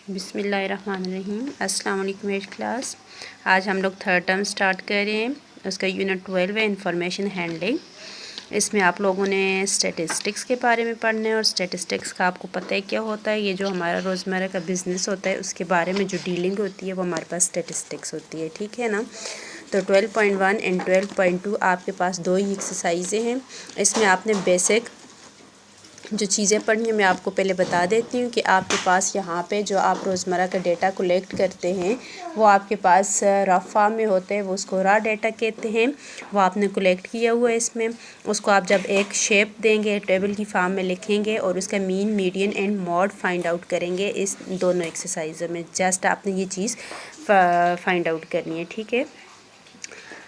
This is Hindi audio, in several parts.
बिस्मिल्लाहिर्रहमानिर्रहीम। अस्सलाम वालेकुम एट क्लास। आज हम लोग थर्ड टर्म स्टार्ट कर रहे हैं। उसका यूनिट 12 है इंफॉर्मेशन हैंडलिंग। इसमें आप लोगों ने स्टैटिस्टिक्स के बारे में पढ़ना है और स्टैटिस्टिक्स का आपको पता है क्या होता है। ये जो हमारा रोज़मर्रा का बिज़नेस होता है उसके बारे में जो डीलिंग होती है वो हमारे पास स्टैटिस्टिक्स होती है, ठीक है ना। तो 12.1 एंड 12.2 आपके पास दो ही एक्सरसाइजें हैं। इसमें आपने बेसिक जो चीज़ें पढ़नी है मैं आपको पहले बता देती हूँ कि आपके पास यहाँ पे जो आप रोज़मर्रा का डेटा कलेक्ट करते हैं वो आपके पास रफ फॉर्म में होते हैं, वो उसको रॉ डेटा कहते हैं। वो आपने कलेक्ट किया हुआ है। इसमें उसको आप जब एक शेप देंगे, टेबल की फॉर्म में लिखेंगे और उसका mean, median and mod find out करेंगे। इस दोनों एक्सरसाइजों में जस्ट आपने ये चीज़ फाइंड आउट करनी है, ठीक है।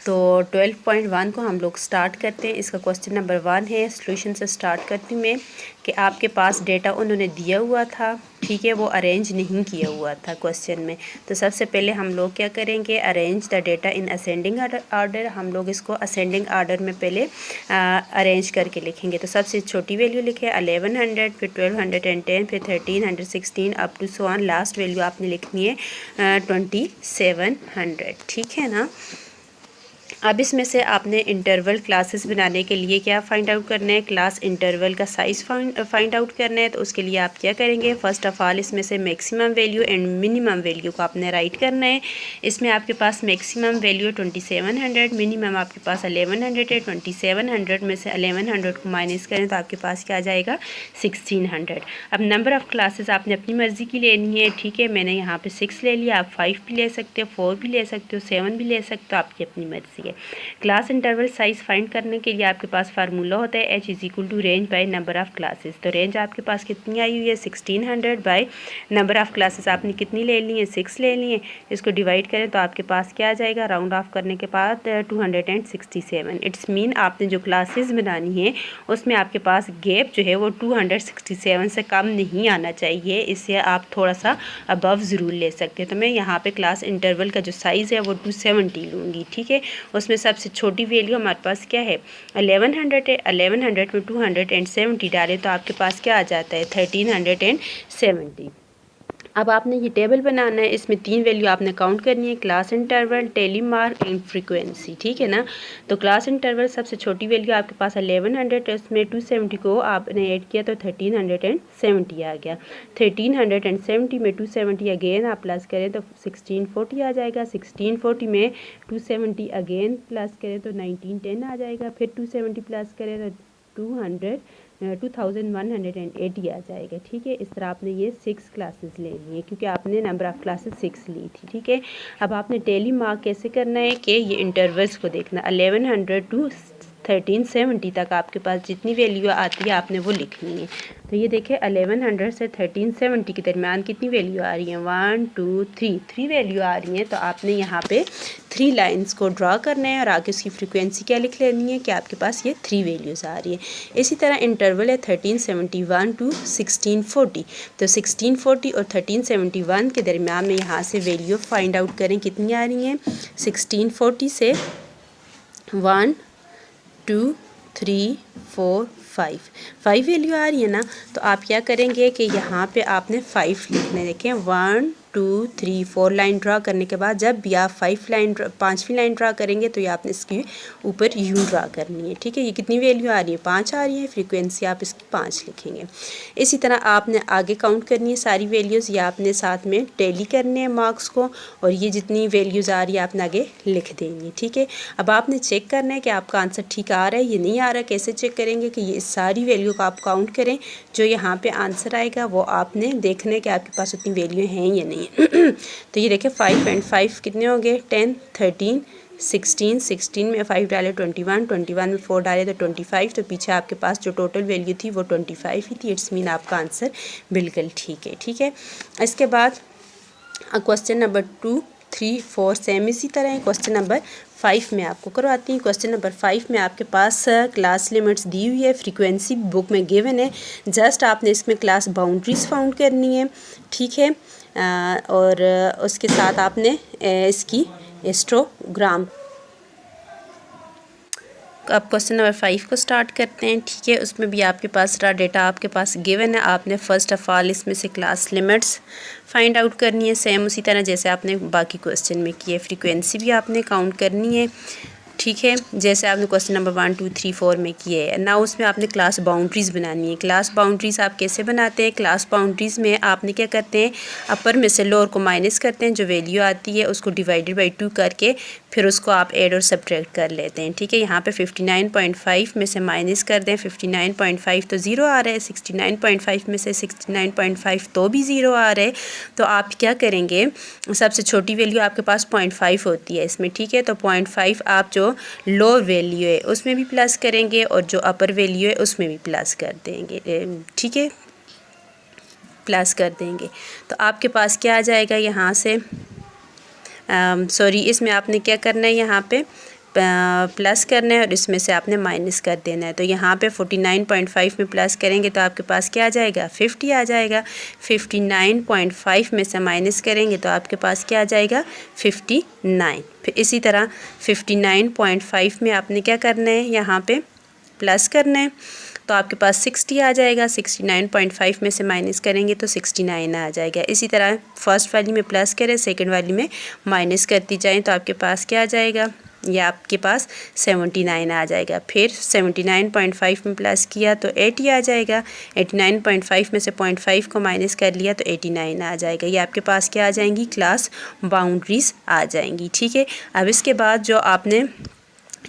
तो 12.1 को हम लोग स्टार्ट करते हैं। इसका क्वेश्चन नंबर 1 है। सॉल्यूशन से स्टार्ट करती हूँ मैं कि आपके पास डेटा उन्होंने दिया हुआ था, ठीक है, वो अरेंज नहीं किया हुआ था क्वेश्चन में। तो सबसे पहले हम लोग क्या करेंगे, arrange the data in ascending order. हम लोग इसको असेंडिंग आर्डर में पहले अरेंज करके लिखेंगे। तो सबसे छोटी वैल्यू लिखे 1100, फिर 1210, फिर 1316 up to so on. Last value आपने लिखनी है 2700, ठीक है ना। अब इसमें से आपने इंटरवल क्लासेस बनाने के लिए क्या फ़ाइंड आउट करना है, क्लास इंटरवल का साइज़ फाइंड आउट करना है। तो उसके लिए आप क्या करेंगे, फ़र्स्ट ऑफ़ ऑल इसमें से maximum value and minimum value को आपने राइट करना है। इसमें आपके पास मैक्सिमम वैल्यू 2700, मिनिमम आपके पास 1100 है। 2700 में से 1100 को माइनस करें तो आपके पास क्या आ जाएगा, 1600। अब नंबर ऑफ़ क्लासेस आपने अपनी मर्ज़ी की लेनी है, ठीक है। मैंने यहाँ पे 6 ले लिया, आप 5 भी ले सकते हो, 4 भी ले सकते हो, 7 भी ले सकते हो, आपकी अपनी मर्ज़ी है। क्लास इंटरवल साइज फाइंड करने के लिए आपके पास फार्मूला होता है h is equal to range by number of classes. तो रेंज आपके पास कितनी आई हुई है, 1600 बाय नंबर ऑफ़ क्लासेस आपने कितनी ले ली है, 6 ले लिए। इसको डिवाइड करें तो आपके पास क्या आ जाएगा, राउंड ऑफ करने के बाद 267। इट्स मीन आपने जो क्लासेस बनानी है उसमें आपके पास गैप जो है वो 267 से कम नहीं आना चाहिए। इससे आप थोड़ा सा अबव ज़रूर ले सकते हैं। तो मैं यहाँ पे क्लास इंटरवल का जो साइज़ है वो 270 लूँगी, ठीक है। उसमें सबसे छोटी वैल्यू हमारे पास क्या है, 1100 है। 1100 में 270 डालें तो आपके पास क्या आ जाता है, 1370। अब आपने ये टेबल बनाना है। इसमें 3 वैल्यू आपने काउंट करनी है, class interval, tally mark and frequency, ठीक है ना। तो क्लास इंटरवल सबसे छोटी वैल्यू आपके पास 1100 है, उसमें 270 को आपने ऐड किया तो 1370 आ गया। 1370 में 270 अगेन आप प्लस करें तो 1640 आ जाएगा। 1640 में 270 अगेन प्लस करें तो 1910 आ जाएगा। फिर 270 प्लस करें तो 2180 आ जाएगा, ठीक है। इस तरह आपने ये 6 क्लासेस लेनी है क्योंकि आपने नंबर ऑफ़ क्लासेस 6 ली थी, ठीक है। अब आपने टेली मार्क कैसे करना है कि ये इंटरवल्स को देखना, 1100 टू 1370 तक आपके पास जितनी वैल्यू आती है आपने वो लिखनी है। तो ये देखिए 1100 से 1370 के दरमियान कितनी वैल्यू आ रही है, 1 2 3 वैल्यू आ रही है। तो आपने यहाँ पे 3 लाइंस को ड्रा करना है और आगे उसकी फ्रीक्वेंसी क्या लिख लेनी है कि आपके पास ये 3 वैल्यूज़ आ रही है। इसी तरह इंटरवल है 1371 टू 1640। तो 1640 और 1371 के दरमियान में यहाँ से वैल्यू फाइंड आउट करें कितनी आ रही हैं। 1640 से 1 2 3 4 5 वैल्यू आ रही है ना। तो आप क्या करेंगे कि यहाँ पे आपने 5 लिखने, देखें 1 2 3 4 लाइन ड्रा करने के बाद जब भी आप 5वीं लाइन ड्रा करेंगे तो ये आपने इसकी ऊपर यू ड्रा करनी है, ठीक है। ये कितनी वैल्यू आ रही है, 5 आ रही है। फ्रीक्वेंसी आप इसकी 5 लिखेंगे। इसी तरह आपने आगे काउंट करनी है सारी वैल्यूज़, ये आपने साथ में टैली करने हैं मार्क्स को और ये जितनी वैल्यूज़ आ रही है आपने आगे लिख देंगे, ठीक है। अब आपने चेक करना है कि आपका आंसर ठीक आ रहा है ये नहीं आ रहा है। कैसे चेक करेंगे कि ये सारी वैल्यू को आप काउंट करें, जो यहाँ पे आंसर आएगा वो आपने देखना है कि आपके पास उतनी वैल्यू हैं या नहीं। तो ये देखिए 5 एंड 5 कितने हो गए, 10 13 16 16 में 5 डाले 21 21 में 4 डाले तो 25। तो पीछे आपके पास जो टोटल वैल्यू थी वो 25 ही थी। इट्स मीन आपका आंसर बिल्कुल ठीक है, ठीक है। इसके बाद क्वेश्चन नंबर 2 3 4 सेम इसी तरह है। क्वेश्चन नंबर 5 में आपको करवाती हूँ। क्वेश्चन नंबर 5 में आपके पास क्लास लिमिट्स दी हुई है, फ्रीक्वेंसी बुक में गिवन है। जस्ट आपने इसमें क्लास बाउंड्रीज फाउंड करनी है, ठीक है। और उसके साथ आपने इसकी हिस्टोग्राम अब क्वेश्चन नंबर 5 को स्टार्ट करते हैं। ठीक है, उसमें भी आपके पास सारा डेटा आपके पास गिवन है। आपने फ़र्स्ट ऑफ़ ऑल इसमें से क्लास लिमिट्स फाइंड आउट करनी है, सेम उसी तरह जैसे आपने बाकी क्वेश्चन में किए। फ्रीक्वेंसी भी आपने काउंट करनी है। ठीक है, जैसे आपने क्वेश्चन नंबर 1 2 3 4 में किए है ना। उसमें आपने क्लास बाउंड्रीज़ बनानी है। क्लास बाउंड्रीज़ आप कैसे बनाते हैं? क्लास बाउंड्रीज़ में आपने क्या करते हैं, अपर में से लोअर को माइनस करते हैं, जो वैल्यू आती है उसको डिवाइडेड बाई 2 करके फिर उसको आप ऐड और सब्ट्रैक्ट कर लेते हैं। ठीक है, यहाँ पे 59.5 में से माइनस कर दें। 59.5 तो ज़ीरो आ रहा है, 69.5 में से 69.5 तो भी ज़ीरो आ रहा है। तो आप क्या करेंगे, सबसे छोटी वैल्यू आपके पास 0.5 होती है इसमें। ठीक है, तो 0.5 आप जो लोअर वैल्यू है उसमें भी प्लस करेंगे और जो अपर वैल्यू है उसमें भी प्लस कर देंगे। ठीक है, प्लस कर देंगे तो आपके पास क्या आ जाएगा यहाँ से, सॉरी इसमें आपने क्या करना है, यहाँ पे प्लस करना है और इसमें से आपने माइनस कर देना है। तो यहाँ पे 49.5 में प्लस करेंगे तो आपके पास क्या आ जाएगा, 50 आ जाएगा। 59.5 में से माइनस करेंगे तो आपके पास क्या आ जाएगा, 59। फिर इसी तरह 59.5 में आपने क्या करना है, यहाँ पे प्लस करना है तो आपके पास 60 आ जाएगा। 69.5 में से माइनस करेंगे तो 69 आ जाएगा। इसी तरह फर्स्ट वाली में प्लस करें, सेकंड वाली में माइनस करती जाएं तो आपके पास क्या आ जाएगा, ये आपके पास 79 आ जाएगा। फिर 79.5 में प्लस किया तो 80 आ जाएगा। 89.5 में से 0.5 को माइनस कर लिया तो 89 आ जाएगा। ये आपके पास क्या आ जाएंगी, क्लास बाउंड्रीज़ आ जाएंगी। ठीक है, अब इसके बाद जो आपने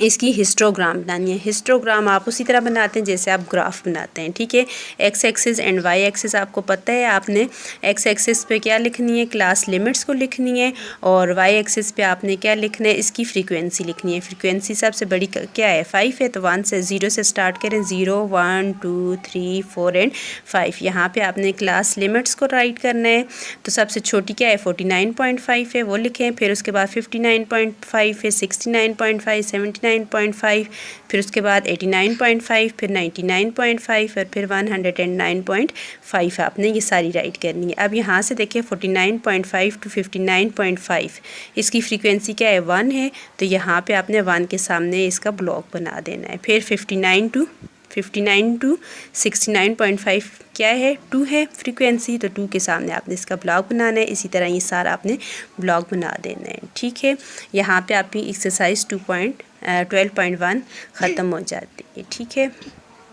इसकी हिस्टोग्राम बनानी है। हिस्टोग्राम आप उसी तरह बनाते हैं जैसे आप ग्राफ बनाते हैं। ठीक है, x axis and y axis आपको पता है। आपने एक्स एक्सिस पे क्या लिखनी है, क्लास लिमिट्स को लिखनी है और वाई एक्सिस पे आपने क्या लिखना है, इसकी फ्रीक्वेंसी लिखनी है। फ्रीक्वेंसी सबसे बड़ी क्या है, 5 है। तो 0 से स्टार्ट करें, 0 1 2 3 4 एंड 5। यहाँ पे आपने क्लास लिमिट्स को राइट करना है। तो सबसे छोटी क्या है, 49.5 है, वो लिखें। फिर उसके बाद 59.5 है, 69.5, 79.5, फिर उसके बाद 89.5, फिर 99.5 और फिर 109.5 आपने ये सारी राइट करनी है। अब यहाँ से देखिए 49.5 टू 59.5 इसकी फ्रीक्वेंसी क्या है, 1 है। तो यहाँ पे आपने 1 के सामने इसका ब्लॉक बना देना है। फिर 59 टू 69.5 क्या है, 2 है फ्रीक्वेंसी, तो 2 के सामने आपने इसका ब्लॉक बनाना है। इसी तरह ये सारा आपने ब्लॉक बना देना है। ठीक है, यहाँ पे आपकी एक्सरसाइज 12.1 ख़त्म हो जाती है। ठीक है।